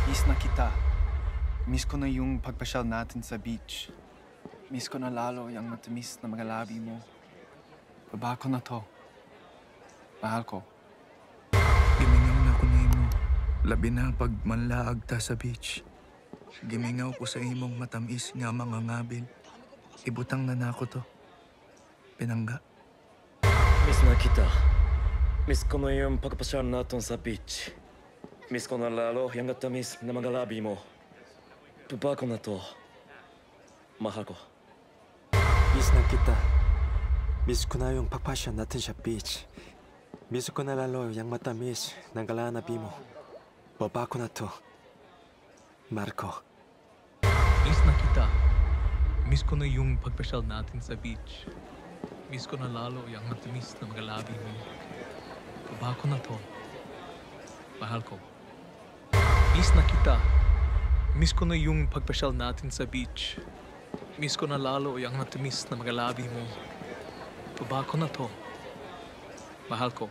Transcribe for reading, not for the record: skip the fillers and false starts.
Miss na kita. Miss ko na yung pagpasyal natin sa beach. Miss ko na lalo yung matamis na mga labi mo. Baba ko na to. Mahal ko. Gimingaw na ko nimo. Labi na pag manlaag ta sa beach. Gimingaw ko sa imong matamis nga mga ngabil. Ibutang na nako to. Pinangga. Miss na kita. Miss ko na yung pagpasyal natin sa beach. Miss ko na lalo yung matamis na mga labi mo. Baba ko na to. Mahal ko. Miss na kita. Miss ko na yung pagpasyal natin sa beach. Miss ko na lalo yung matamis ng galanabi mo. Baba ko na to. Marco. Miss na kita. Miss ko na yung pagpasyal natin sa beach. Miss ko na lalo yung matamis na mga labi mo. Baba ko na to. Mahal ko. Miss na kita. Miss ko na yung pagpasyal natin sa beach. Miss ko na lalo yung matamis na mga labi mo. Baba ko na to. Mahal ko.